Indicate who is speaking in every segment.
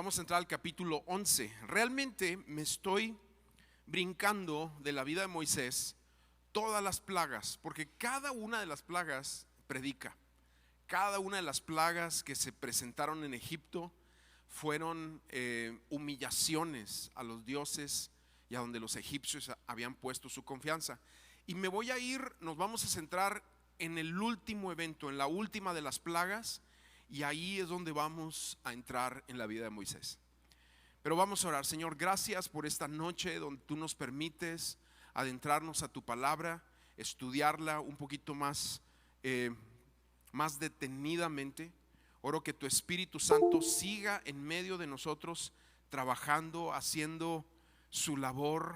Speaker 1: Vamos a entrar al capítulo 11. Realmente me estoy brincando de la vida de Moisés todas las plagas, porque cada una de las plagas predica. Cada una de las plagas que se presentaron en Egipto fueron humillaciones a los dioses y a donde los egipcios habían puesto su confianza. Y nos vamos a centrar en el último evento, en la última de las plagas, y ahí es donde vamos a entrar en la vida de Moisés. Pero vamos a orar. Señor, gracias por esta noche donde tú nos permites adentrarnos a tu palabra, estudiarla un poquito más detenidamente. Oro que tu Espíritu Santo siga en medio de nosotros, trabajando, haciendo su labor,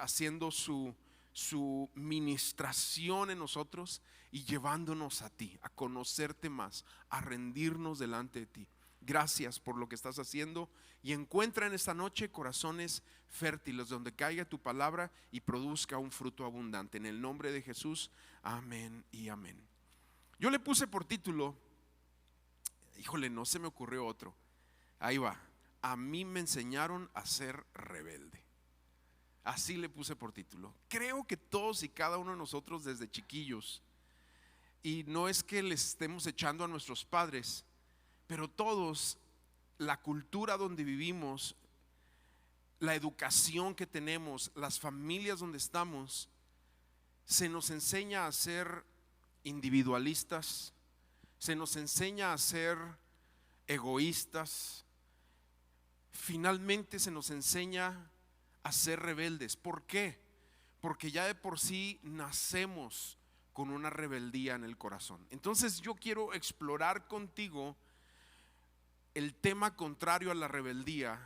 Speaker 1: haciendo su ministración en nosotros y llevándonos a ti, a conocerte más, a rendirnos delante de ti. Gracias por lo que estás haciendo, y encuentra en esta noche corazones fértiles donde caiga tu palabra y produzca un fruto abundante. En el nombre de Jesús, amén y amén. Yo le puse por título, híjole, no se me ocurrió otro. Ahí va: a mí me enseñaron a ser rebelde. Así le puse por título. Creo que todos y cada uno de nosotros desde chiquillos, y no es que les estemos echando a nuestros padres, pero todos, la cultura donde vivimos, la educación que tenemos, las familias donde estamos, se nos enseña a ser individualistas, se nos enseña a ser egoístas, finalmente se nos enseña a ser rebeldes. ¿Por qué? Porque ya de por sí nacemos con una rebeldía en el corazón. Entonces yo quiero explorar contigo el tema contrario a la rebeldía,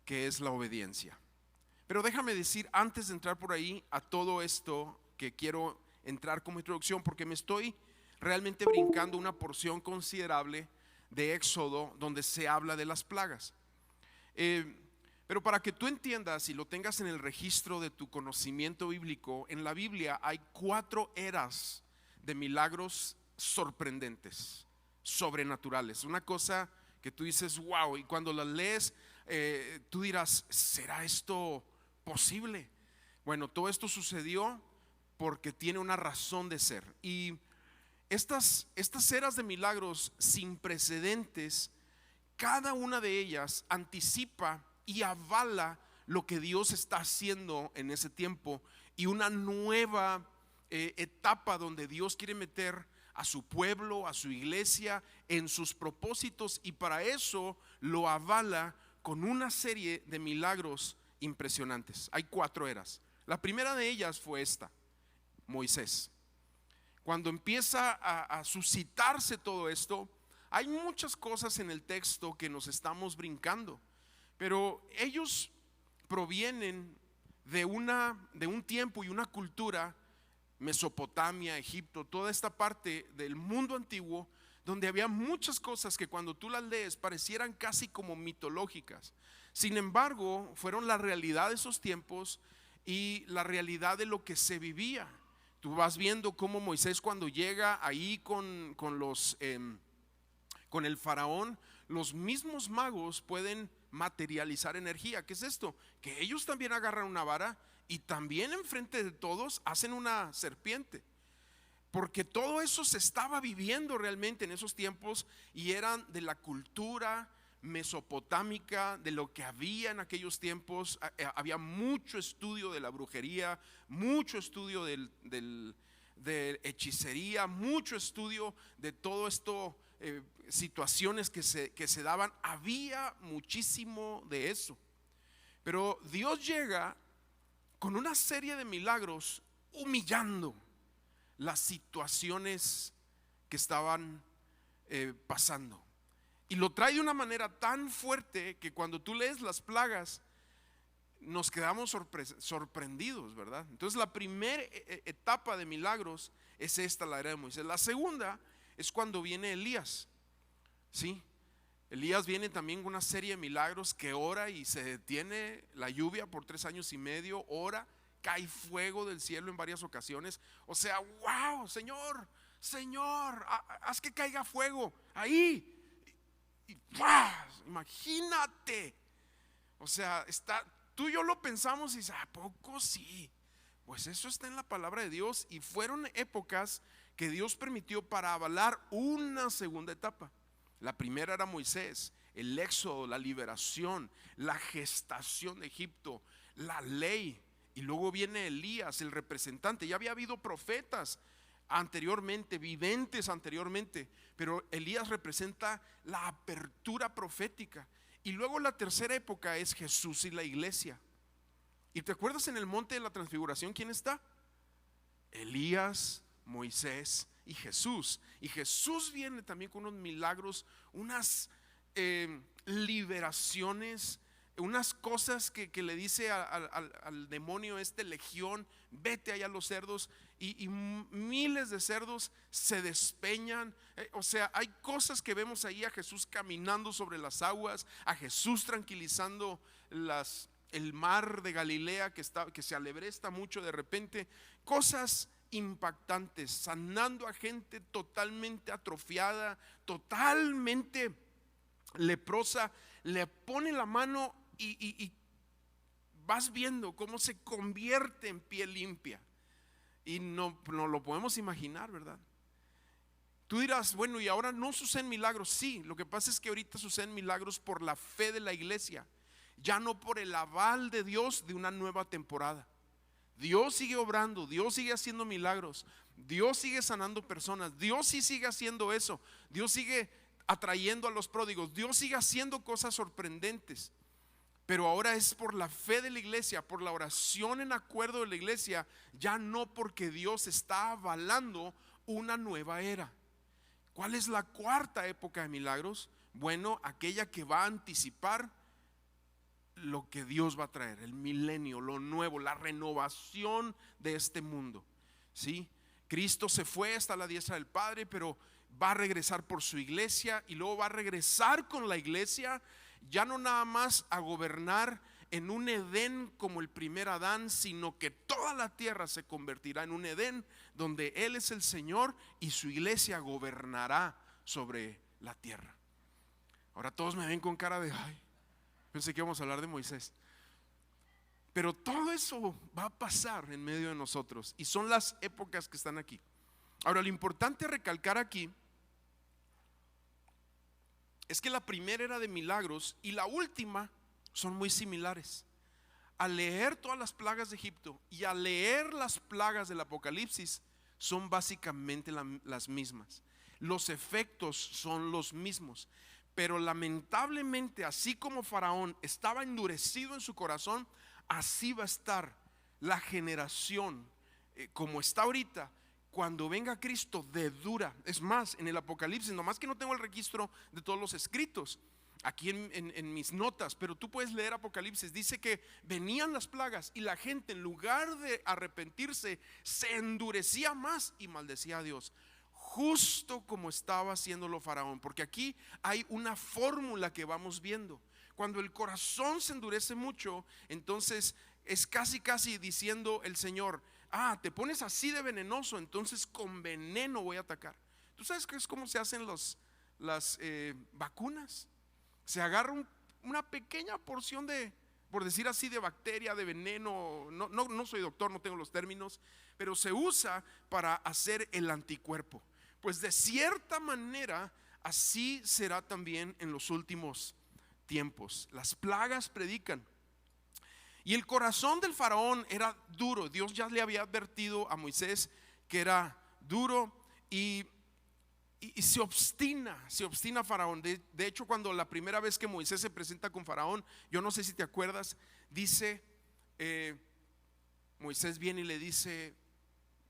Speaker 1: que es la obediencia. Pero déjame decir, antes de entrar por ahí a todo esto, que quiero entrar como introducción, porque me estoy realmente brincando una porción considerable de Éxodo donde se habla de las plagas. Pero para que tú entiendas y lo tengas en el registro de tu conocimiento bíblico, en la Biblia hay 4 eras de milagros sorprendentes, sobrenaturales. Una cosa que tú dices, wow, y cuando las lees, tú dirás, ¿será esto posible? Bueno, todo esto sucedió porque tiene una razón de ser. Y estas eras de milagros sin precedentes, cada una de ellas anticipa y avala lo que Dios está haciendo en ese tiempo, y una nueva etapa donde Dios quiere meter a su pueblo, a su iglesia en sus propósitos, y para eso lo avala con una serie de milagros impresionantes. Hay 4 eras. La primera de ellas fue esta: Moisés. Cuando empieza a suscitarse todo esto, hay muchas cosas en el texto que nos estamos brincando, pero ellos provienen de un tiempo y una cultura, Mesopotamia, Egipto, toda esta parte del mundo antiguo, donde había muchas cosas que cuando tú las lees parecieran casi como mitológicas. Sin embargo, fueron la realidad de esos tiempos y la realidad de lo que se vivía. Tú vas viendo cómo Moisés, cuando llega ahí con el faraón, los mismos magos pueden materializar energía. ¿Qué es esto? Que ellos también agarran una vara y también enfrente de todos hacen una serpiente, porque todo eso se estaba viviendo realmente en esos tiempos, y eran de la cultura mesopotámica, de lo que había en aquellos tiempos. Había mucho estudio de la brujería, mucho estudio de hechicería, mucho estudio de todo esto, situaciones que se daban. Había muchísimo de eso. Pero Dios llega con una serie de milagros, humillando las situaciones que estaban pasando, y lo trae de una manera tan fuerte que cuando tú lees las plagas nos quedamos sorprendidos, ¿verdad? Entonces la primera etapa de milagros es esta, la era de Moisés. La segunda es cuando viene Elías. Sí, Elías viene también con una serie de milagros, que ora y se detiene la lluvia por 3 años y medio, ora, cae fuego del cielo en varias ocasiones. O sea, wow, Señor, haz que caiga fuego ahí. Y ¡pah! Imagínate. O sea, tú y yo lo pensamos y dices, ¿a poco sí? Pues eso está en la palabra de Dios, y fueron épocas que Dios permitió para avalar una segunda etapa. La primera era Moisés, el éxodo, la liberación, la gestación de Egipto, la ley. Y luego viene Elías, el representante. Ya había habido profetas anteriormente, videntes anteriormente, pero Elías representa la apertura profética. Y luego la tercera época es Jesús y la iglesia. ¿Y te acuerdas en el monte de la transfiguración quién está? Elías, Moisés y Jesús. Y Jesús viene también con unos milagros, unas liberaciones, unas cosas que le dice al demonio, legión, vete allá a los cerdos, y miles de cerdos se despeñan. O sea, hay cosas que vemos ahí, a Jesús caminando sobre las aguas, a Jesús tranquilizando el mar de Galilea que se alebresta mucho de repente, cosas impactantes, sanando a gente totalmente atrofiada, totalmente leprosa. Le pone la mano y vas viendo cómo se convierte en piel limpia. Y no lo podemos imaginar, ¿verdad? Tú dirás, bueno, y ahora no suceden milagros. Sí, lo que pasa es que ahorita suceden milagros por la fe de la iglesia, ya no por el aval de Dios de una nueva temporada. Dios sigue obrando, Dios sigue haciendo milagros, Dios sigue sanando personas, Dios sí sigue haciendo eso, Dios sigue atrayendo a los pródigos, Dios sigue haciendo cosas sorprendentes. Pero ahora es por la fe de la iglesia, por la oración en acuerdo de la iglesia, ya no porque Dios está avalando una nueva era. ¿Cuál es la cuarta época de milagros? Bueno, aquella que va a anticipar lo que Dios va a traer, el milenio, lo nuevo, la renovación de este mundo. ¿Sí? Cristo se fue hasta la diestra del Padre, pero va a regresar por su iglesia, y luego va a regresar con la iglesia, ya no nada más a gobernar en un Edén como el primer Adán, sino que toda la tierra se convertirá en un Edén donde Él es el Señor y su iglesia gobernará sobre la tierra. Ahora todos me ven con cara de ay, pensé que íbamos a hablar de Moisés. Pero todo eso va a pasar en medio de nosotros, y son las épocas que están aquí. Ahora, lo importante recalcar aquí es que la primera era de milagros y la última son muy similares. Al leer todas las plagas de Egipto y al leer las plagas del Apocalipsis, son básicamente las mismas. Los efectos son los mismos. Pero lamentablemente, así como Faraón estaba endurecido en su corazón, así va a estar la generación como está ahorita, cuando venga Cristo, de dura. Es más, en el Apocalipsis, nomás que no tengo el registro de todos los escritos aquí en mis notas, pero tú puedes leer Apocalipsis. Dice que venían las plagas y la gente, en lugar de arrepentirse, se endurecía más y maldecía a Dios, justo como estaba haciéndolo Faraón. Porque aquí hay una fórmula que vamos viendo. Cuando el corazón se endurece mucho, entonces es casi diciendo el Señor: te pones así de venenoso, entonces con veneno voy a atacar. ¿Tú sabes qué es cómo se hacen las vacunas? Se agarra una pequeña porción de, por decir así, de bacteria, de veneno. No soy doctor, no tengo los términos, pero se usa para hacer el anticuerpo. Pues de cierta manera así será también en los últimos tiempos. Las plagas predican. Y el corazón del faraón era duro. Dios ya le había advertido a Moisés que era duro, y se obstina Faraón. De hecho, cuando la primera vez que Moisés se presenta con Faraón, yo no sé si te acuerdas, dice, Moisés viene y le dice: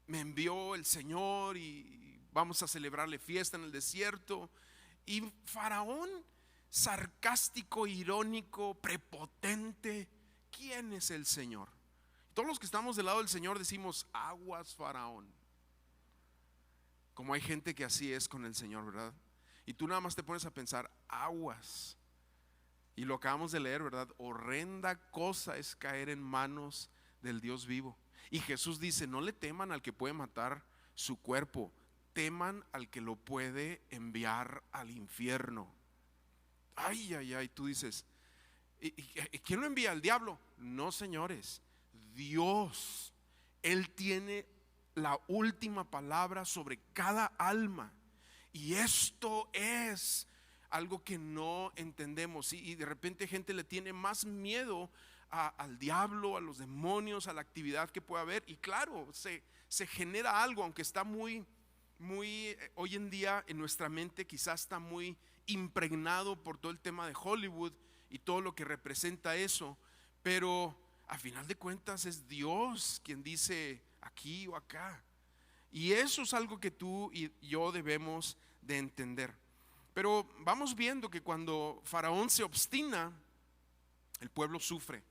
Speaker 1: me envió el Señor y vamos a celebrarle fiesta en el desierto. Y Faraón, sarcástico, irónico, prepotente: ¿quién es el Señor? Todos los que estamos del lado del Señor decimos: aguas, Faraón. Como hay gente que así es con el Señor, ¿verdad? Y tú nada más te pones a pensar: aguas. Y lo acabamos de leer, ¿verdad? Horrenda cosa es caer en manos del Dios vivo. Y Jesús dice: no le teman al que puede matar su cuerpo, teman al que lo puede enviar al infierno. Ay, ay, ay, tú dices, ¿y quién lo envía? ¿El diablo? No, señores, Dios. Él tiene la última palabra sobre cada alma. Y esto es algo que no entendemos. Y de repente gente le tiene más miedo al diablo, a los demonios, a la actividad que puede haber. Y claro, se genera algo, aunque está muy hoy en día en nuestra mente quizás está muy impregnado por todo el tema de Hollywood y todo lo que representa eso, pero a final de cuentas es Dios quien dice aquí o acá, y eso es algo que tú y yo debemos de entender. Pero vamos viendo que cuando Faraón se obstina, el pueblo sufre.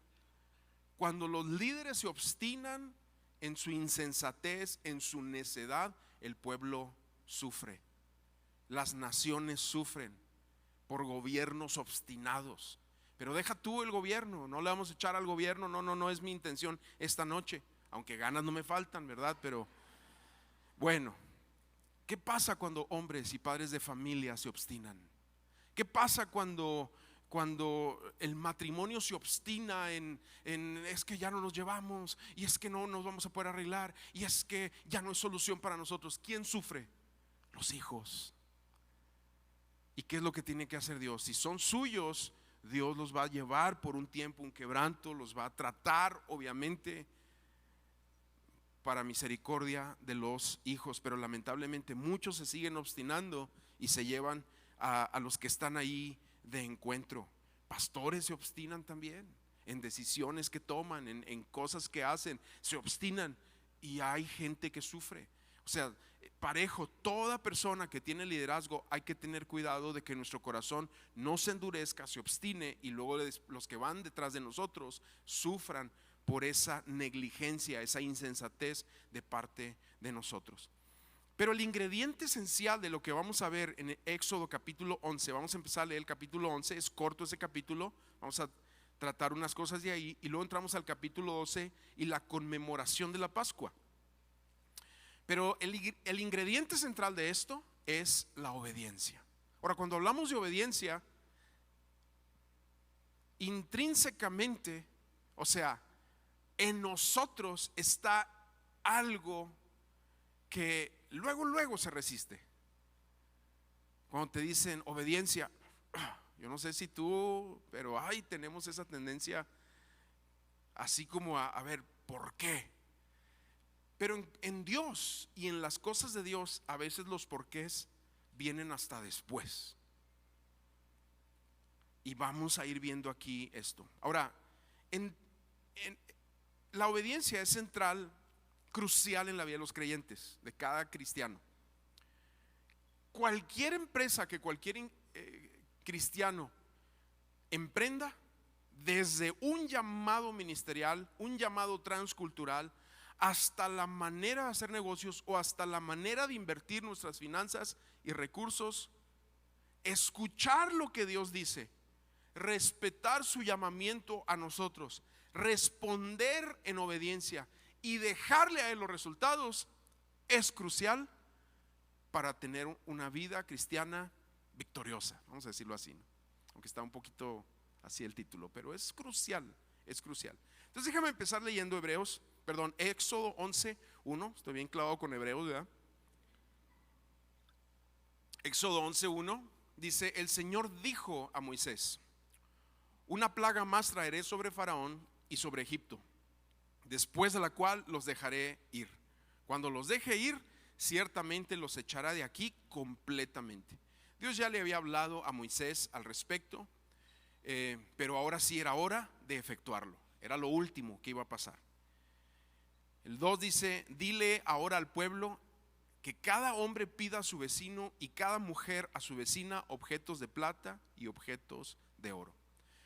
Speaker 1: Cuando los líderes se obstinan en su insensatez, en su necedad, el pueblo sufre. Las naciones sufren por gobiernos obstinados. Pero deja tú el gobierno, no le vamos a echar al gobierno, no es mi intención esta noche, aunque ganas no me faltan, ¿verdad? Pero bueno, ¿qué pasa cuando hombres y padres de familia se obstinan? ¿Qué pasa cuando el matrimonio se obstina en es que ya no nos llevamos, y es que no nos vamos a poder arreglar, y es que ya no hay solución para nosotros? ¿Quién sufre? Los hijos. ¿Y qué es lo que tiene que hacer Dios? Si son suyos, Dios los va a llevar por un tiempo, un quebranto, los va a tratar, obviamente, para misericordia de los hijos. Pero lamentablemente muchos se siguen obstinando y se llevan a los que están ahí de encuentro. Pastores se obstinan también en decisiones que toman, en cosas que hacen, se obstinan, y hay gente que sufre. O sea, parejo, toda persona que tiene liderazgo, hay que tener cuidado de que nuestro corazón no se endurezca, se obstine, y luego los que van detrás de nosotros sufran por esa negligencia, esa insensatez de parte de nosotros. Pero el ingrediente esencial de lo que vamos a ver en Éxodo capítulo 11, vamos a empezar a leer el capítulo 11, es corto ese capítulo, vamos a tratar unas cosas de ahí, y luego entramos al capítulo 12 y la conmemoración de la Pascua. Pero el ingrediente central de esto es la obediencia. Ahora, cuando hablamos de obediencia, intrínsecamente, o sea, en nosotros está algo que luego se resiste. Cuando te dicen obediencia, yo no sé si tú, pero tenemos esa tendencia así como a ver, ¿por qué? Pero en Dios y en las cosas de Dios, a veces los porqués vienen hasta después. Y vamos a ir viendo aquí esto. Ahora, la obediencia es central, crucial en la vida de los creyentes, de cada cristiano. Cualquier empresa que cualquier cristiano emprenda, desde un llamado ministerial, un llamado transcultural, hasta la manera de hacer negocios o hasta la manera de invertir nuestras finanzas y recursos, escuchar lo que Dios dice, respetar su llamamiento a nosotros, responder en obediencia y dejarle a Él los resultados, es crucial para tener una vida cristiana victoriosa, vamos a decirlo así, ¿no? Aunque está un poquito así el título, pero es crucial, es crucial. Entonces déjame empezar leyendo Éxodo 11:1, estoy bien clavado con Hebreos, ¿verdad? Éxodo 11:1 dice: el Señor dijo a Moisés: una plaga más traeré sobre Faraón y sobre Egipto, después de la cual los dejaré ir. Cuando los deje ir, ciertamente los echará de aquí completamente. Dios ya le había hablado a Moisés al respecto, pero ahora sí era hora de efectuarlo. Era lo último que iba a pasar. El 2 dice: dile ahora al pueblo que cada hombre pida a su vecino y cada mujer a su vecina objetos de plata y objetos de oro.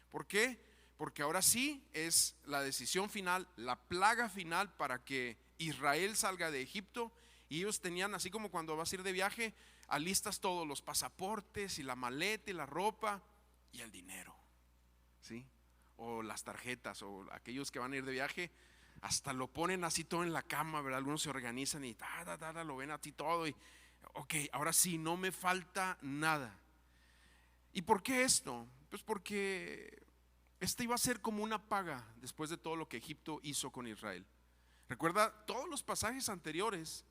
Speaker 1: ¿Por qué? Porque ahora sí es la decisión final, la plaga final para que Israel salga de Egipto. Y ellos tenían, así como cuando vas a ir de viaje, alistas todos los pasaportes y la maleta y la ropa y el dinero, ¿sí? O las tarjetas, o aquellos que van a ir de viaje hasta lo ponen así todo en la cama, ¿verdad? Algunos se organizan y lo ven así todo, y ok, ahora sí, no me falta nada. ¿Y por qué esto? Pues porque este iba a ser como una paga después de todo lo que Egipto hizo con Israel. Recuerda todos los pasajes anteriores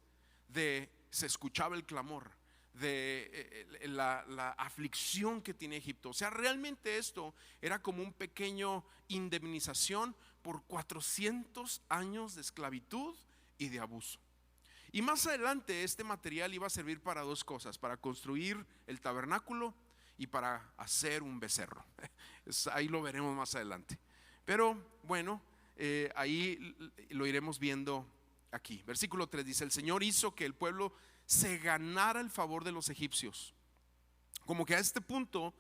Speaker 1: de se escuchaba el clamor, de la aflicción que tiene Egipto. O sea, realmente esto era como un pequeño indemnización por 400 años de esclavitud y de abuso. Y más adelante este material iba a servir para dos cosas: para construir el tabernáculo y para hacer un becerro. Ahí lo veremos más adelante. Pero bueno, ahí lo iremos viendo aquí. Versículo 3 dice: el Señor hizo que el pueblo se ganara el favor de los egipcios. Como que a este punto,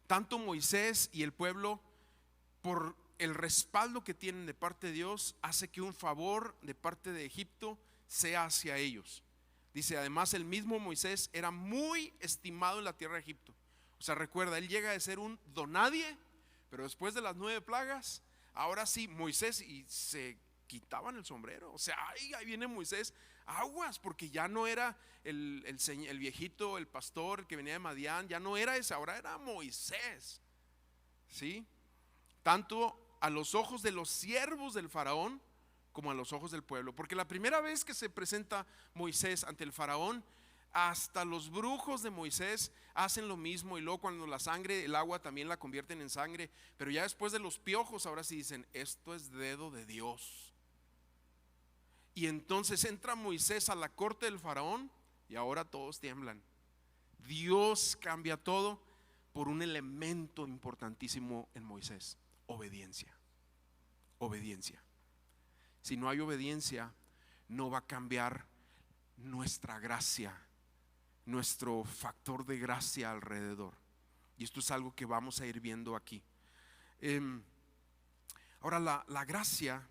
Speaker 1: tanto Moisés y el pueblo, por el respaldo que tienen de parte de Dios, hace que un favor de parte de Egipto sea hacia ellos. Dice: además el mismo Moisés era muy estimado en la tierra de Egipto. O sea, recuerda, él llega a ser un donadie, pero después de las 9 plagas, ahora sí Moisés, y se quitaban el sombrero. O sea, ahí viene Moisés, aguas, porque ya no era el viejito, el pastor, el que venía de Madián, ya no era ese, ahora era Moisés. ¿Sí? Tanto a los ojos de los siervos del faraón como a los ojos del pueblo. Porque la primera vez que se presenta Moisés ante el faraón, hasta los brujos de Moisés hacen lo mismo, y luego cuando la sangre, el agua también la convierten en sangre. Pero ya después de los piojos, ahora sí dicen: esto es dedo de Dios. Y entonces entra Moisés a la corte del faraón y ahora todos tiemblan. Dios cambia todo por un elemento importantísimo en Moisés: obediencia. Obediencia. Si no hay obediencia, no va a cambiar nuestra gracia, nuestro factor de gracia alrededor. Y esto es algo que vamos a ir viendo aquí. Ahora la gracia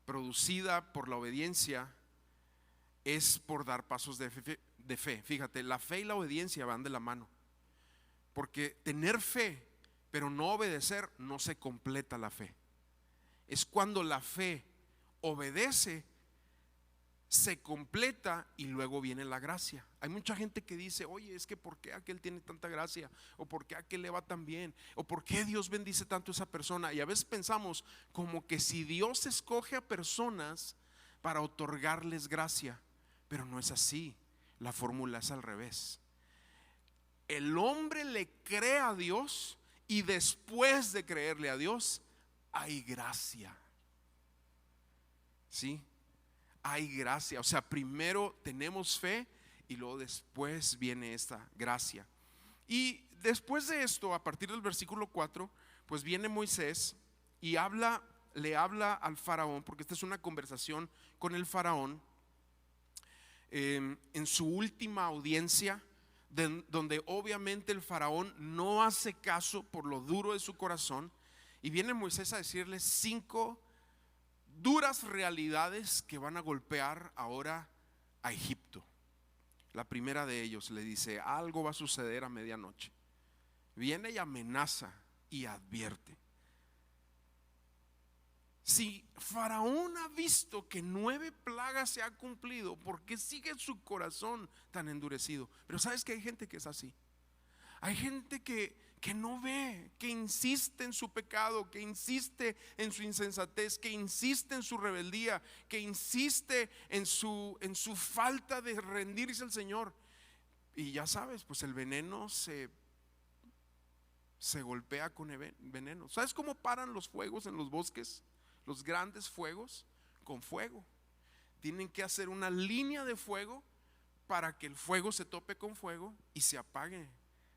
Speaker 1: producida por la obediencia es por dar pasos de fe. Fíjate, la fe y la obediencia van de la mano, porque tener fe pero no obedecer, no se completa la fe. Es cuando la fe obedece, se completa, y luego viene la gracia. Hay mucha gente que dice: oye, es que ¿por qué aquel tiene tanta gracia? ¿O por qué aquel le va tan bien? ¿O por qué Dios bendice tanto a esa persona? Y a veces pensamos como que si Dios escoge a personas para otorgarles gracia, pero no es así. La fórmula es al revés. El hombre le cree a Dios, y después de creerle a Dios hay gracia. ¿Sí? Hay gracia. O sea, primero tenemos fe y luego después viene esta gracia. Y después de esto, a partir del versículo 4, pues viene Moisés y le habla al faraón, porque esta es una conversación con el faraón en su última audiencia, donde obviamente el faraón no hace caso por lo duro de su corazón. Y viene Moisés a decirle 5 duras realidades que van a golpear ahora a Egipto. La primera de ellos le dice: algo va a suceder a medianoche. Viene y amenaza y advierte. Si Faraón ha visto que 9 plagas se ha cumplido, ¿por qué sigue su corazón tan endurecido? Pero sabes que hay gente que es así. Hay gente que no ve, que insiste en su pecado, que insiste en su insensatez, que insiste en su rebeldía, que insiste en su falta de rendirse al Señor. Y ya sabes, pues el veneno se golpea con veneno. ¿Sabes cómo paran los fuegos en los bosques? Los grandes fuegos, con fuego. Tienen que hacer una línea de fuego para que el fuego se tope con fuego y se apague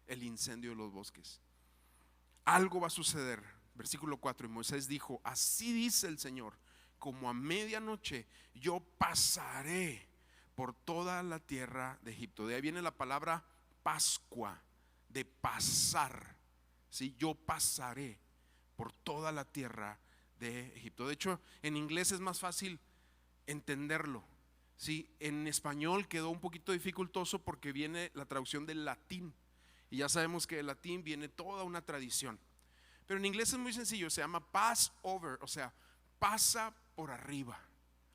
Speaker 1: el incendio de los bosques. Algo va a suceder. Versículo 4: y Moisés dijo: así dice el Señor, como a medianoche yo pasaré por toda la tierra de Egipto. De ahí viene la palabra Pascua, de pasar. ¿Sí? Yo pasaré por toda la tierra de Egipto. De hecho, en inglés es más fácil entenderlo. ¿Sí? En español quedó un poquito dificultoso porque viene la traducción del latín, y ya sabemos que del latín viene toda una tradición. Pero en inglés es muy sencillo, se llama pass over, o sea, pasa por arriba.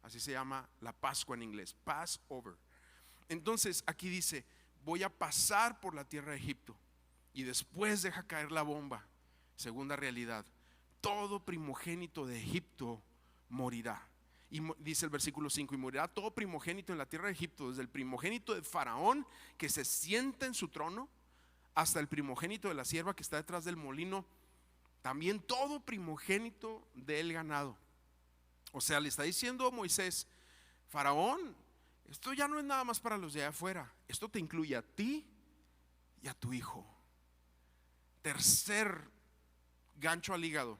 Speaker 1: Así se llama la Pascua en inglés, pass over. Entonces aquí dice: voy a pasar por la tierra de Egipto. Y después deja caer la bomba. Segunda realidad, todo primogénito de Egipto morirá. Y dice el versículo 5, y morirá todo primogénito en la tierra de Egipto, desde el primogénito de Faraón que se sienta en su trono, hasta el primogénito de la sierva que está detrás del molino, también todo primogénito del ganado. O sea, le está diciendo a Moisés: Faraón, esto ya no es nada más para los de allá afuera, esto te incluye a ti y a tu hijo. Tercer gancho al hígado: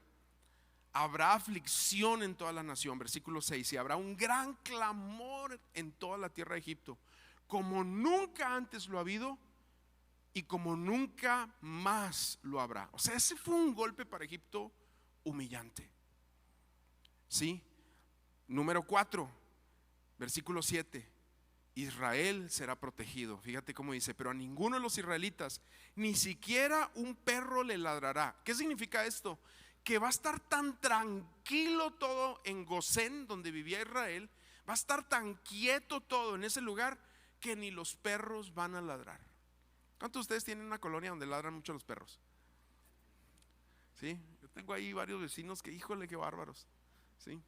Speaker 1: habrá aflicción en toda la nación. Versículo 6, y habrá un gran clamor en toda la tierra de Egipto, como nunca antes lo ha habido y como nunca más lo habrá. O sea, ese fue un golpe para Egipto humillante. ¿Sí? Número 4, versículo 7, Israel será protegido. Fíjate cómo dice: pero a ninguno de los israelitas, ni siquiera un perro le ladrará. ¿Qué significa esto? Que va a estar tan tranquilo todo en Gosén, donde vivía Israel. Va a estar tan quieto todo en ese lugar que ni los perros van a ladrar. ¿Cuántos de ustedes tienen una colonia donde ladran mucho los perros? ¿Sí? Yo tengo ahí varios vecinos que, híjole, qué bárbaros. ¿Sí?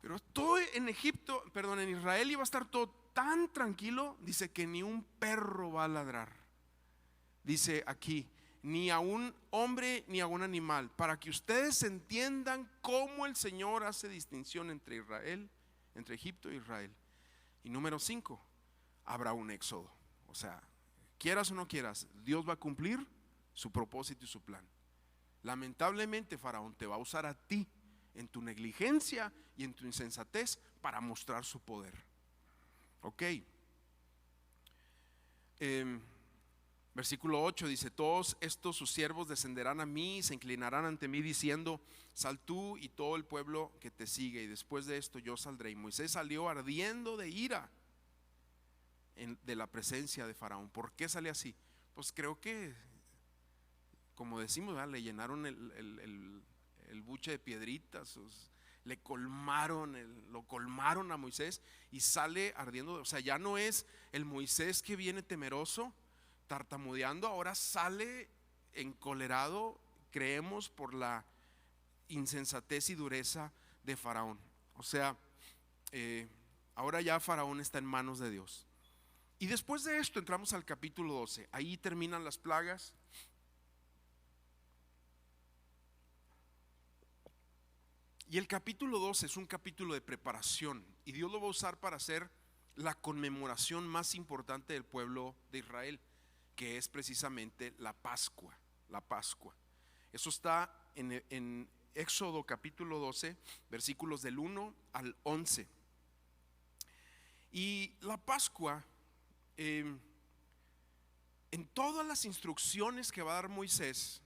Speaker 1: Pero todo en Egipto, perdón, en Israel iba a estar todo tan tranquilo, dice, que ni un perro va a ladrar. Dice aquí: ni a un hombre ni a un animal, para que ustedes entiendan cómo el Señor hace distinción entre Israel, entre Egipto e Israel. Y número 5, habrá un éxodo. O sea, quieras o no quieras, Dios va a cumplir su propósito y su plan. Lamentablemente, Faraón te va a usar a ti en tu negligencia y en tu insensatez para mostrar su poder. Ok. Versículo 8 dice: todos estos sus siervos descenderán a mí y se inclinarán ante mí diciendo: sal tú y todo el pueblo que te sigue, y después de esto yo saldré. Y Moisés salió ardiendo de ira de la presencia de Faraón. ¿Por qué sale así? Pues creo que, como decimos, ¿verdad?, le llenaron el buche de piedritas, le colmaron, lo colmaron a Moisés y sale ardiendo. O sea, ya no es el Moisés que viene temeroso, tartamudeando, ahora sale encolerado, creemos, por la insensatez y dureza de Faraón. O sea, ahora ya Faraón está en manos de Dios. Y después de esto entramos al capítulo 12. Ahí terminan las plagas. Y el capítulo 12 es un capítulo de preparación, y Dios lo va a usar para hacer la conmemoración más importante del pueblo de Israel, que es precisamente la Pascua. La Pascua. Eso está en Éxodo capítulo 12, versículos del 1 al 11. Y la Pascua, en todas las instrucciones que va a dar Moisés,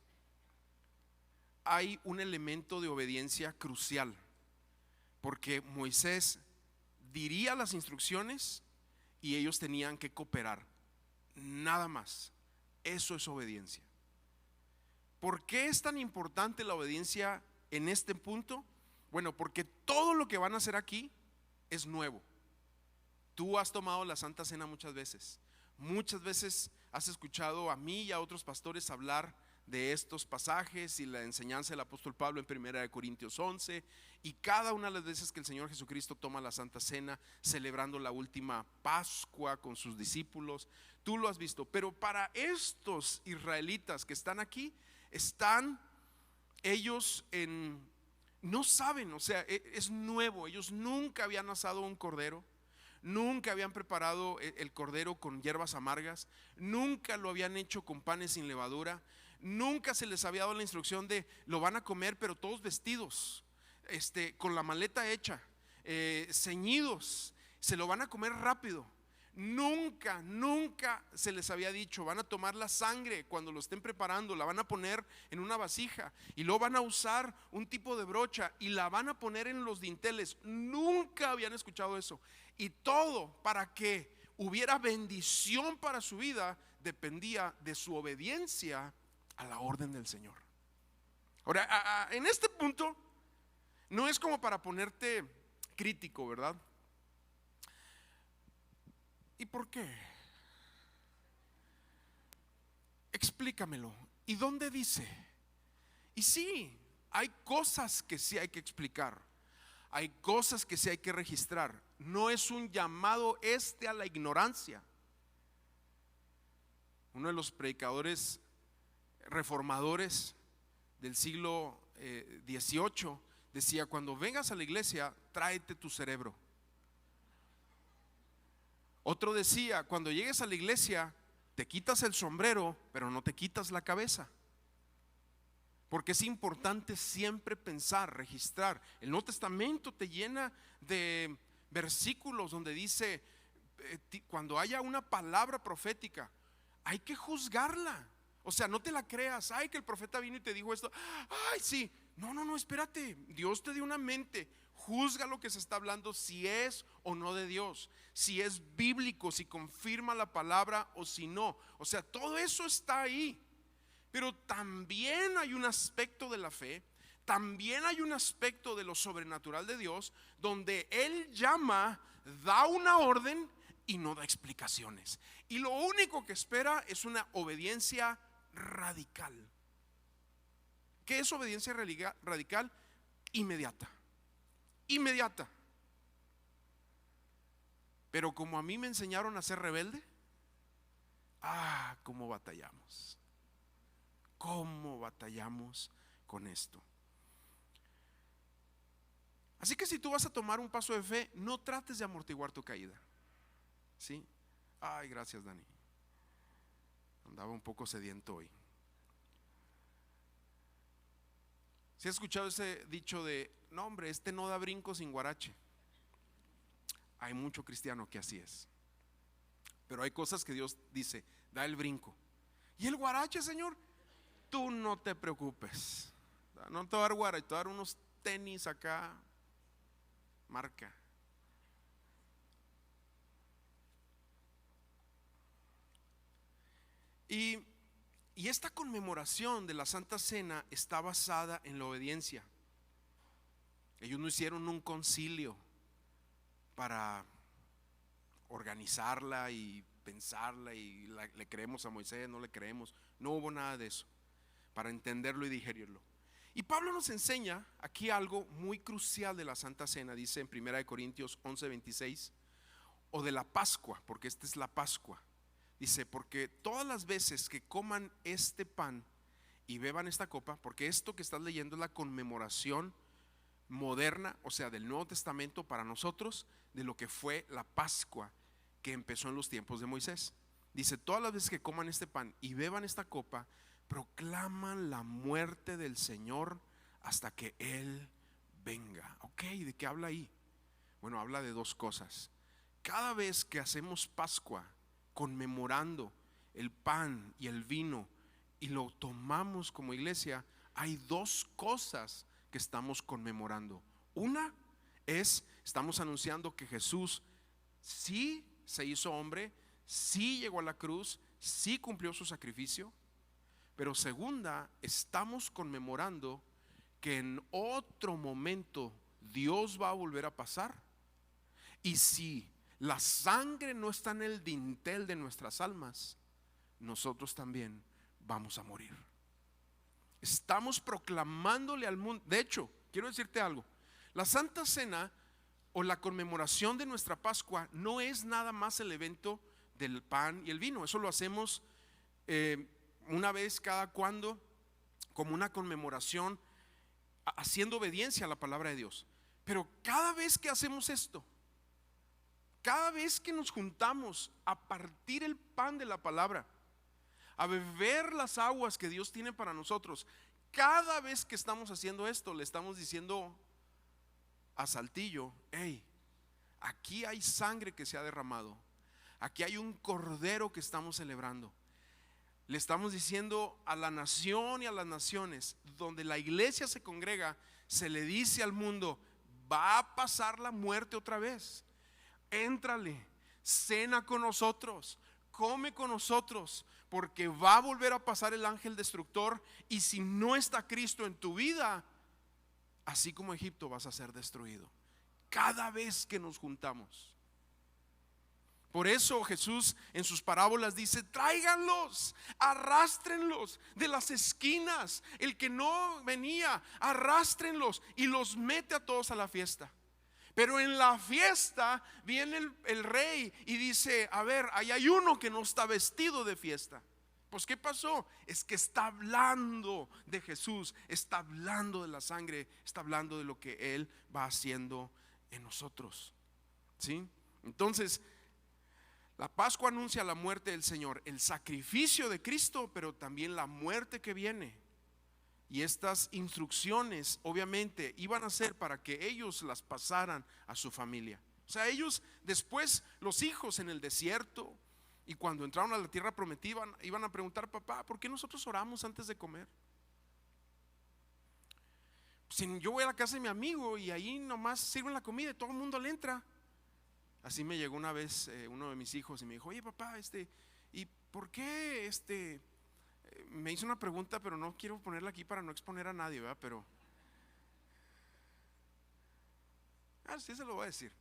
Speaker 1: hay un elemento de obediencia crucial, porque Moisés diría las instrucciones y ellos tenían que cooperar, nada más. Eso es obediencia. ¿Por qué es tan importante la obediencia en este punto? Bueno, porque todo lo que van a hacer aquí es nuevo. Tú has tomado la Santa Cena muchas veces has escuchado a mí y a otros pastores hablar de estos pasajes y la enseñanza del apóstol Pablo en 1 Corintios 11, y cada una de las veces que el Señor Jesucristo toma la Santa Cena, celebrando la última Pascua con sus discípulos, tú lo has visto. Pero para estos israelitas que están aquí, están ellos no saben, o sea, es nuevo. Ellos nunca habían asado un cordero, nunca habían preparado el cordero con hierbas amargas, nunca lo habían hecho con panes sin levadura, nunca se les había dado la instrucción de lo van a comer, pero todos vestidos, con la maleta hecha, ceñidos, se lo van a comer rápido. Nunca se les había dicho: van a tomar la sangre cuando lo estén preparando, la van a poner en una vasija y luego van a usar un tipo de brocha y la van a poner en los dinteles. Nunca habían escuchado eso. Y todo para que hubiera bendición para su vida dependía de su obediencia a la orden del Señor. Ahora, en este punto no es como para ponerte crítico, ¿verdad? ¿Y por qué? explícamelo. ¿Y dónde dice? Y sí, hay cosas que sí hay que explicar, hay cosas que sí hay que registrar. No es un llamado a la ignorancia. Uno de los predicadores reformadores del siglo XVIII decía: cuando vengas a la iglesia, tráete tu cerebro. Otro decía: cuando llegues a la iglesia, te quitas el sombrero, pero no te quitas la cabeza. Porque es importante siempre pensar, registrar. El Nuevo Testamento te llena de versículos donde dice, cuando haya una palabra profética, hay que juzgarla. O sea, no te la creas. Ay, que el profeta vino y te dijo esto. Ay, sí. No, espérate. Dios te dio una mente. Juzga lo que se está hablando, si es o no de Dios, si es bíblico, si confirma la palabra o si no. O sea, todo eso está ahí. Pero también hay un aspecto de la fe, también hay un aspecto de lo sobrenatural de Dios, donde Él llama, da una orden y no da explicaciones. Y lo único que espera es una obediencia radical. ¿Qué es obediencia radical? Inmediata. Inmediata. Pero como a mí me enseñaron a ser rebelde, cómo batallamos. ¿Cómo batallamos con esto? Así que si tú vas a tomar un paso de fe, no trates de amortiguar tu caída. ¿Sí? Ay, gracias, Dani. Andaba un poco sediento hoy. ¿Sí has escuchado ese dicho de: no, hombre, este no da brinco sin guarache? Hay mucho cristiano que así es. Pero hay cosas que Dios dice: da el brinco. ¿Y el guarache, Señor? Tú no te preocupes. No te voy a dar guarache, te voy a dar unos tenis acá, marca. Y esta conmemoración de la Santa Cena está basada en la obediencia. Ellos no hicieron un concilio para organizarla y pensarla y le creemos a Moisés, no le creemos. No hubo nada de eso para entenderlo y digerirlo. Y Pablo nos enseña aquí algo muy crucial de la Santa Cena. Dice en 1 Corintios 11:26, o de la Pascua, porque esta es la Pascua. Dice: porque todas las veces que coman este pan y beban esta copa, porque esto que estás leyendo es la conmemoración moderna, o sea, del Nuevo Testamento para nosotros, de lo que fue la Pascua que empezó en los tiempos de Moisés. Dice: todas las veces que coman este pan y beban esta copa, proclaman la muerte del Señor hasta que Él venga. Ok, ¿de qué habla ahí? Bueno, habla de dos cosas. Cada vez que hacemos Pascua, conmemorando el pan y el vino, y lo tomamos como iglesia, hay dos cosas que estamos conmemorando. Una es, estamos anunciando que Jesús sí se hizo hombre, sí llegó a la cruz, sí cumplió su sacrificio. Pero segunda, estamos conmemorando que en otro momento Dios va a volver a pasar. Y si la sangre no está en el dintel de nuestras almas, nosotros también vamos a morir. Estamos proclamándole al mundo. De hecho, quiero decirte algo: la Santa Cena o la conmemoración de nuestra Pascua no es nada más el evento del pan y el vino. Eso lo hacemos una vez cada cuando, como una conmemoración, haciendo obediencia a la palabra de Dios. Pero cada vez que hacemos esto, cada vez que nos juntamos a partir el pan de la palabra, a beber las aguas que Dios tiene para nosotros, cada vez que estamos haciendo esto, le estamos diciendo a Saltillo: hey, aquí hay sangre que se ha derramado, aquí hay un cordero que estamos celebrando. Le estamos diciendo a la nación y a las naciones donde la iglesia se congrega, se le dice al mundo: va a pasar la muerte otra vez. Éntrale, cena con nosotros, come con nosotros, porque va a volver a pasar el ángel destructor. Y si no está Cristo en tu vida, así como Egipto, vas a ser destruido. Cada vez que nos juntamos, Por eso Jesús en sus parábolas dice: tráiganlos, arrástrenlos de las esquinas. El que no venía, arrástrenlos, y los mete a todos a la fiesta. Pero en la fiesta viene el rey y dice: a ver, ahí hay uno que no está vestido de fiesta. Pues ¿qué pasó? Es que está hablando de Jesús, está hablando de la sangre, está hablando de lo que Él va haciendo en nosotros. ¿Sí? Entonces, la Pascua anuncia la muerte del Señor, el sacrificio de Cristo, pero también la muerte que viene. Y estas instrucciones obviamente iban a ser para que ellos las pasaran a su familia. O sea, ellos después, los hijos en el desierto, y cuando entraron a la tierra prometida, iban a preguntar: papá, ¿por qué nosotros oramos antes de comer? Si yo voy a la casa de mi amigo y ahí nomás sirven la comida y todo el mundo le entra. Así me llegó una vez uno de mis hijos y me dijo: oye papá, ¿y por qué me hizo una pregunta, pero no quiero ponerla aquí para no exponer a nadie, ¿verdad? Pero sí se lo voy a decir.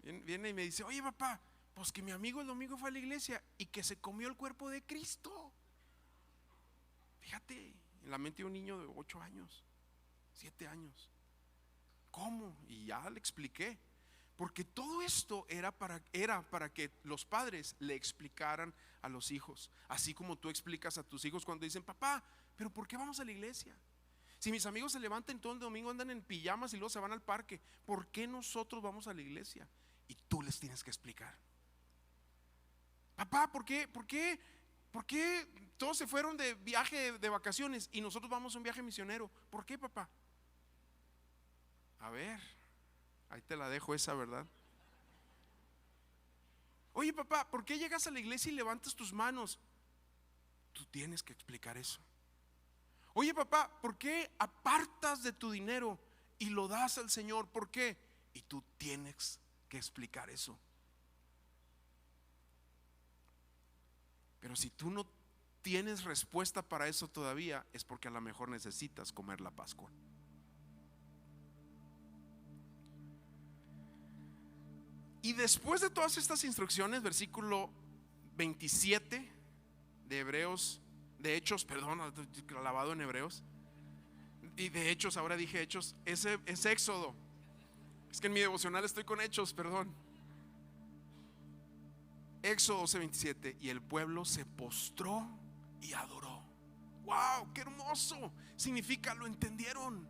Speaker 1: Viene y me dice: oye papá, pues que mi amigo el domingo fue a la iglesia y que se comió el cuerpo de Cristo. Fíjate, en la mente de un niño de 8 años, 7 años. ¿Cómo? Y ya le expliqué. Porque todo esto era para que los padres le explicaran a los hijos. Así como tú explicas a tus hijos cuando dicen: papá, ¿pero por qué vamos a la iglesia? Si mis amigos se levantan todo el domingo, andan en pijamas y luego se van al parque, ¿por qué nosotros vamos a la iglesia? Y tú les tienes que explicar: papá, ¿por qué todos se fueron de viaje de vacaciones y nosotros vamos a un viaje misionero? ¿Por qué, papá? A ver, ahí te la dejo esa, ¿verdad? Oye papá, ¿por qué llegas a la iglesia y levantas tus manos? Tú tienes que explicar eso. Oye papá, ¿por qué apartas de tu dinero y lo das al Señor? ¿Por qué? Y tú tienes que explicar eso. Pero si tú no tienes respuesta para eso todavía, es porque a lo mejor necesitas comer la Pascua. Y después de todas estas instrucciones, versículo 27 de Hebreos, de Hechos, perdón, clavado en Hebreos, y de Hechos, ahora dije Hechos, ese es Éxodo. Es que en mi devocional estoy con Hechos, perdón. Éxodo 12:27, y el pueblo se postró y adoró. ¡Wow! ¡Qué hermoso! Significa, lo entendieron,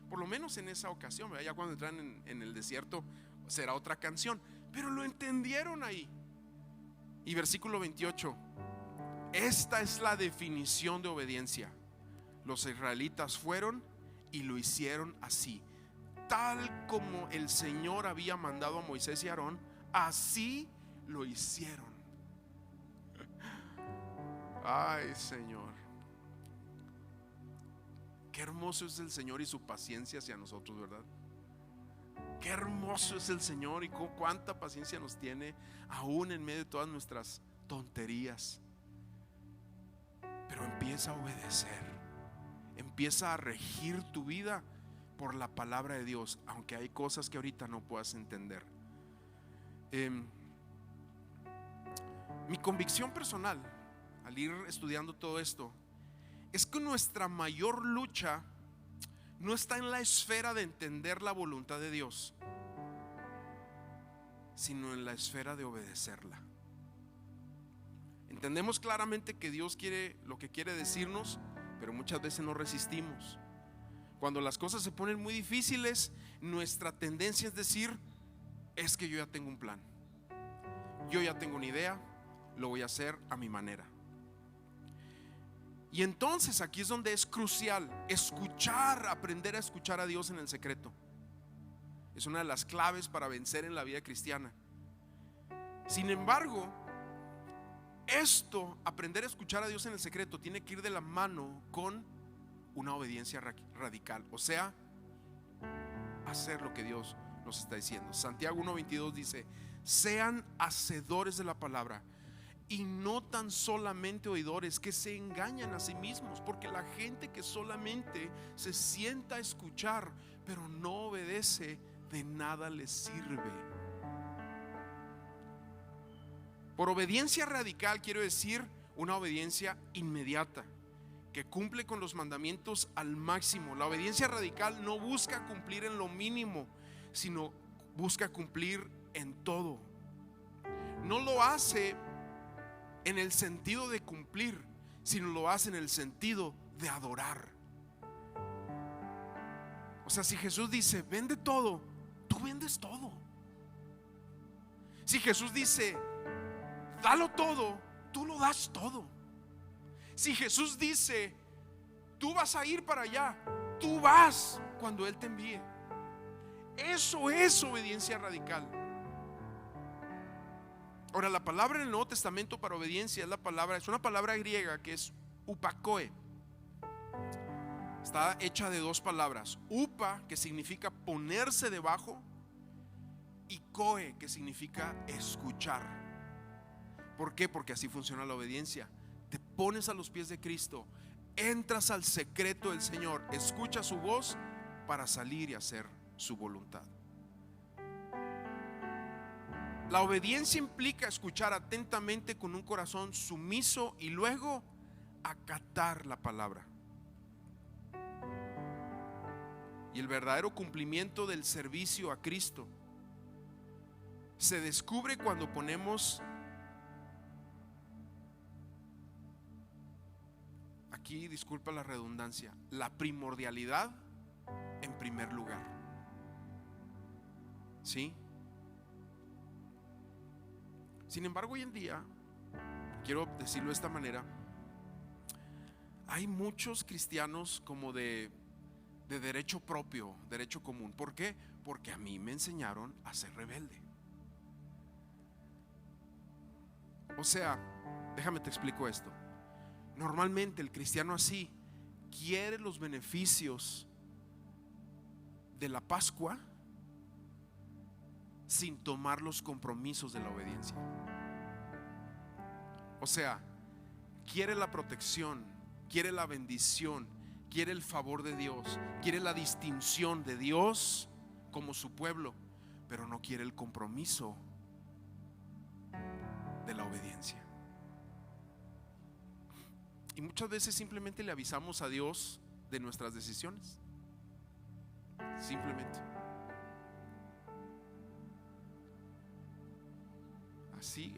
Speaker 1: por lo menos en esa ocasión, ¿verdad? Ya cuando entran en el desierto será otra canción, pero lo entendieron ahí. Y versículo 28, esta es la definición de obediencia: los israelitas fueron y lo hicieron así, tal como el Señor había mandado a Moisés y Aarón, así lo hicieron. Ay, Señor, qué hermoso es el Señor y su paciencia hacia nosotros, ¿verdad? Qué hermoso es el Señor y cuánta paciencia nos tiene, aún en medio de todas nuestras tonterías. Pero empieza a obedecer, empieza a regir tu vida por la palabra de Dios, aunque hay cosas que ahorita no puedas entender. Mi convicción personal al ir estudiando todo esto es que nuestra mayor lucha no está en la esfera de entender la voluntad de Dios, sino en la esfera de obedecerla. Entendemos claramente que Dios quiere lo que quiere decirnos, pero muchas veces no resistimos. Cuando las cosas se ponen muy difíciles, nuestra tendencia es decir: es que yo ya tengo un plan, yo ya tengo una idea, lo voy a hacer a mi manera. Y entonces aquí es donde es crucial aprender a escuchar a Dios en el secreto. Es una de las claves para vencer en la vida cristiana. Sin embargo, aprender a escuchar a Dios en el secreto, tiene que ir de la mano con una obediencia radical. O sea, hacer lo que Dios nos está diciendo. Santiago 1:22 dice: sean hacedores de la palabra y no tan solamente oidores, que se engañan a sí mismos. Porque la gente que solamente se sienta a escuchar pero no obedece, de nada les sirve. Por obediencia radical quiero decir una obediencia inmediata, que cumple con los mandamientos al máximo. La obediencia radical no busca cumplir en lo mínimo, sino busca cumplir en todo. No lo hace en el sentido de cumplir, sino lo hace en el sentido de adorar. O sea, si Jesús dice, vende todo, tú vendes todo. Si Jesús dice, dalo todo, tú lo das todo. Si Jesús dice, tú vas a ir para allá, tú vas cuando Él te envíe. Eso es obediencia radical. Ahora, la palabra en el Nuevo Testamento para obediencia es una palabra griega que es upakoe. Está hecha de dos palabras: upa, que significa ponerse debajo, y koe, que significa escuchar. ¿Por qué? Porque así funciona la obediencia. Te pones a los pies de Cristo, entras al secreto del Señor, escuchas su voz para salir y hacer su voluntad. La obediencia implica escuchar atentamente con un corazón sumiso y luego acatar la palabra. Y el verdadero cumplimiento del servicio a Cristo se descubre cuando ponemos, aquí disculpa la redundancia, la primordialidad en primer lugar. ¿Sí? Sin embargo, hoy en día, quiero decirlo de esta manera, hay muchos cristianos como de derecho propio, derecho común. ¿Por qué? Porque a mí me enseñaron a ser rebelde. O sea, déjame te explico esto. Normalmente el cristiano así quiere los beneficios de la Pascua sin tomar los compromisos de la obediencia. O sea, quiere la protección, quiere la bendición, quiere el favor de Dios, quiere la distinción de Dios como su pueblo, pero no quiere el compromiso de la obediencia. Y muchas veces simplemente le avisamos a Dios de nuestras decisiones. Simplemente. Así.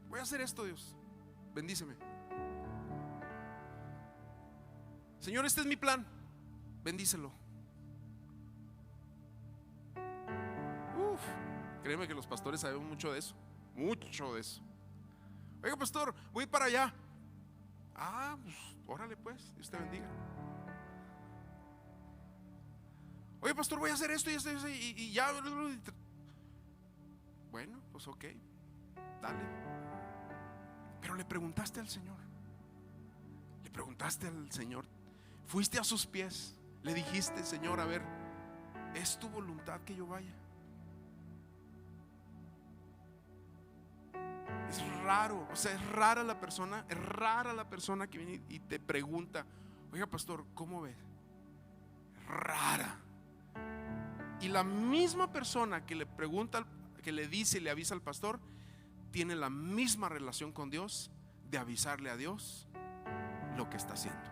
Speaker 1: Voy a hacer esto, Dios. Bendíceme. Señor, este es mi plan. Bendícelo. Créeme que los pastores sabemos mucho de eso. Mucho de eso. Oiga, pastor, voy para allá. Pues órale pues, Dios te bendiga. Oye, pastor, voy a hacer esto y esto y ya. Bueno, pues ok, dale. Pero le preguntaste al Señor. Le preguntaste al Señor. Fuiste a sus pies. Le dijiste, Señor, a ver, ¿es tu voluntad que yo vaya? Es raro, o sea, es rara la persona que viene y te pregunta, oiga, pastor, ¿cómo ves? Rara. Y la misma persona que le pregunta, que le dice y le avisa al pastor, tiene la misma relación con Dios de avisarle a Dios lo que está haciendo.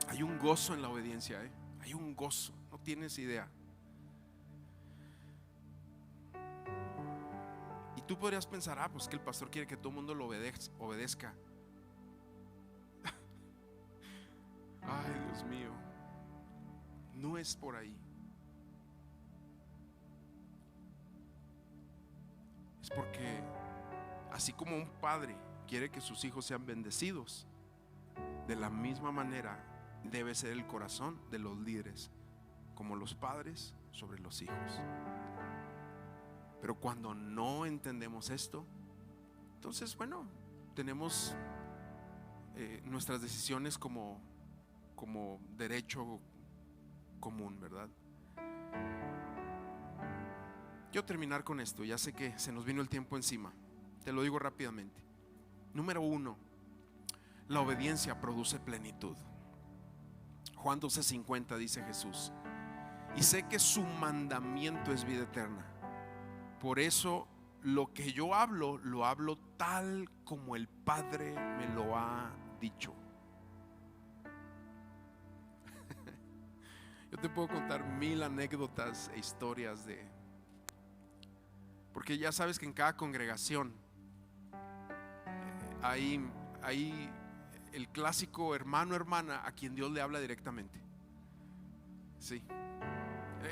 Speaker 1: Hay un gozo en la obediencia, hay un gozo, no tienes idea. Y tú podrías pensar, pues que el pastor quiere que todo el mundo lo obedezca. Ay, Dios mío, no es por ahí. Es porque así como un padre quiere que sus hijos sean bendecidos, de la misma manera debe ser el corazón de los líderes, como los padres sobre los hijos. Pero cuando no entendemos esto, entonces bueno, tenemos nuestras decisiones como derecho común, ¿verdad? Quiero terminar con esto, ya sé que se nos vino el tiempo encima. Te lo digo rápidamente. Número 1, la obediencia produce plenitud. Juan 12:50 dice Jesús: y sé que su mandamiento es vida eterna. Por eso lo que yo hablo, lo hablo tal como el Padre me lo ha dicho. Yo te puedo contar 1000 anécdotas e historias porque ya sabes que en cada congregación hay el clásico hermano, hermana a quien Dios le habla directamente. Sí.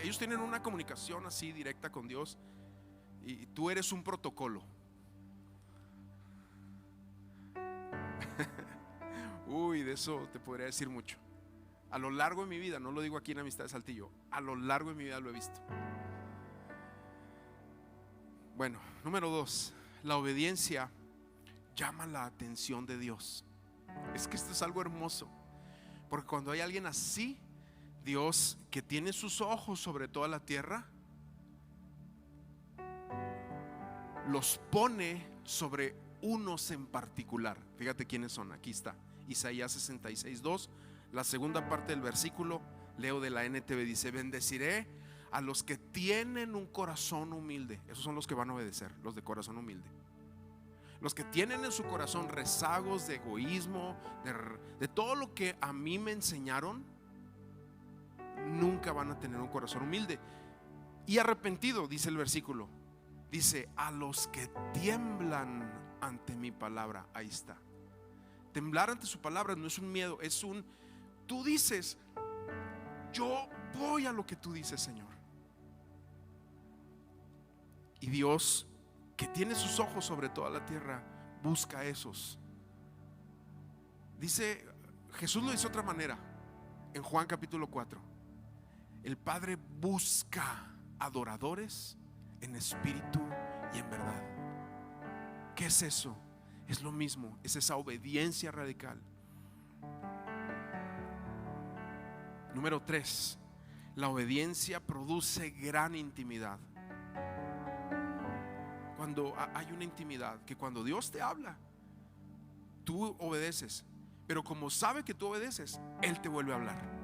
Speaker 1: Ellos tienen una comunicación así directa con Dios y tú eres un protocolo. Uy, de eso te podría decir mucho. A lo largo de mi vida, no lo digo aquí en Amistad de Saltillo, a lo largo de mi vida lo he visto. Bueno, número 2, la obediencia llama la atención de Dios. Es que esto es algo hermoso, porque cuando hay alguien así, Dios, que tiene sus ojos sobre toda la tierra, los pone sobre unos en particular. Fíjate quiénes son, aquí está Isaías 66:2, la segunda parte del versículo, leo de la NTV, dice: bendeciré a los que tienen un corazón humilde. Esos son los que van a obedecer, los de corazón humilde. Los que tienen en su corazón rezagos de egoísmo, de todo lo que a mí me enseñaron, nunca van a tener un corazón humilde y arrepentido, dice el versículo. Dice: a los que tiemblan ante mi palabra. Ahí está. Temblar ante su palabra no es un miedo, es tú dices: yo voy a lo que tú dices, Señor. Y Dios, que tiene sus ojos sobre toda la tierra, busca a esos. Dice, Jesús lo dice de otra manera en Juan capítulo 4: el Padre busca adoradores en espíritu y en verdad. ¿Qué es eso? Es lo mismo, es esa obediencia radical. Número 3, la obediencia produce gran intimidad. Cuando hay una intimidad, que cuando Dios te habla, tú obedeces, pero como sabe que tú obedeces, Él te vuelve a hablar.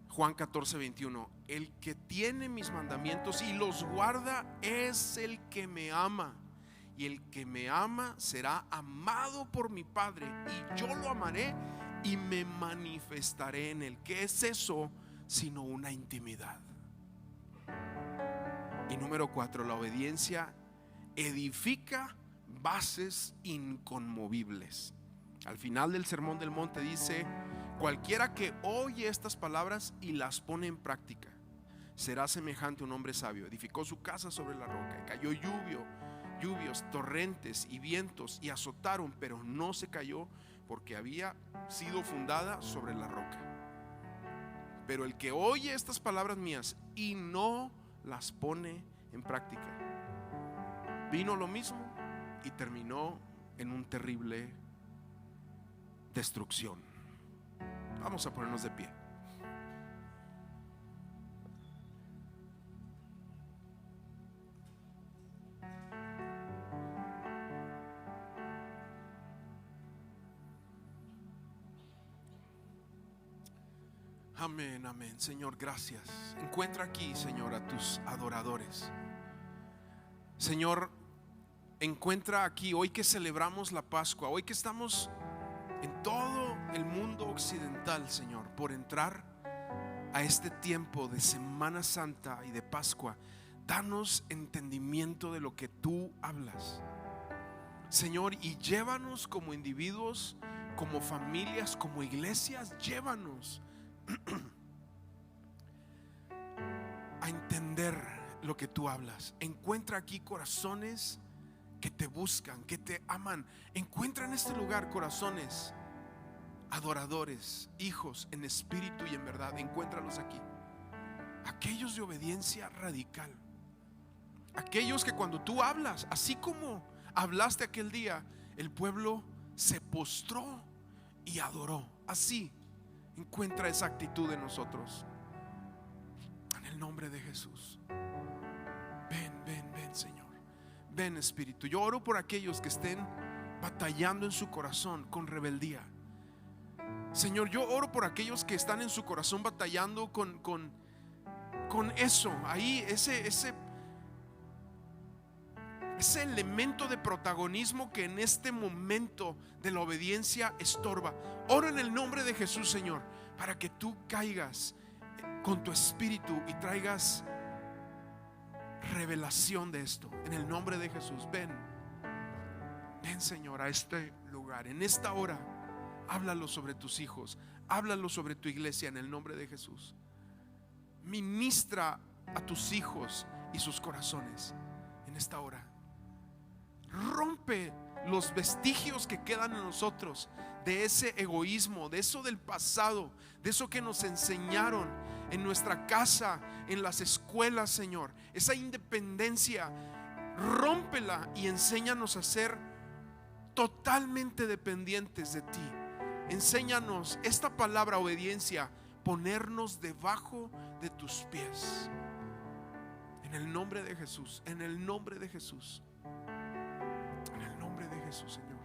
Speaker 1: Juan 14:21: el que tiene mis mandamientos y los guarda es el que me ama, y el que me ama será amado por mi Padre, y yo lo amaré y me manifestaré en él. ¿Qué es eso sino una intimidad? Y número 4, la obediencia edifica bases inconmovibles. Al final del Sermón del Monte dice: cualquiera que oye estas palabras y las pone en práctica será semejante a un hombre sabio. Edificó su casa sobre la roca, y cayó lluvios, torrentes y vientos, y azotaron, pero no se cayó, porque había sido fundada sobre la roca. Pero el que oye estas palabras mías y no las pone en práctica, vino lo mismo y terminó en un terrible destrucción. Vamos a ponernos de pie. Amén, amén. Señor, gracias. Encuentra aquí, Señor, a tus adoradores. Señor, encuentra aquí, hoy que celebramos la Pascua, hoy que estamos en todo el mundo occidental, Señor, por entrar a este tiempo de Semana Santa y de Pascua. Danos entendimiento de lo que tú hablas, Señor, y llévanos como individuos, como familias, como iglesias. Llévanos a entender lo que tú hablas. Encuentra aquí corazones que te buscan, que te aman. Encuentra en este lugar corazones adoradores, hijos en espíritu y en verdad. Encuéntralos aquí. Aquellos de obediencia radical, aquellos que cuando tú hablas, así como hablaste aquel día, el pueblo se postró y adoró. Así encuentra esa actitud en nosotros, en el nombre de Jesús. Ven, Señor. Ven, Espíritu. Yo oro por aquellos que estén batallando en su corazón con rebeldía. Señor, yo oro por aquellos que están en su corazón batallando con eso. Ahí ese elemento de protagonismo que en este momento de la obediencia estorba. Oro en el nombre de Jesús, Señor, para que tú caigas con tu espíritu y traigas revelación de esto. En el nombre de Jesús, ven, Señor, a este lugar. En esta hora, háblalo sobre tus hijos, háblalo sobre tu iglesia en el nombre de Jesús. Ministra a tus hijos y sus corazones en esta hora. Rompe los vestigios que quedan en nosotros de ese egoísmo, de eso del pasado, de eso que nos enseñaron en nuestra casa, en las escuelas, Señor. Esa independencia, rómpela y enséñanos a ser totalmente dependientes de ti. Enséñanos esta palabra obediencia, ponernos debajo de tus pies. En el nombre de Jesús, en el nombre de Jesús. En el nombre de Jesús, Señor.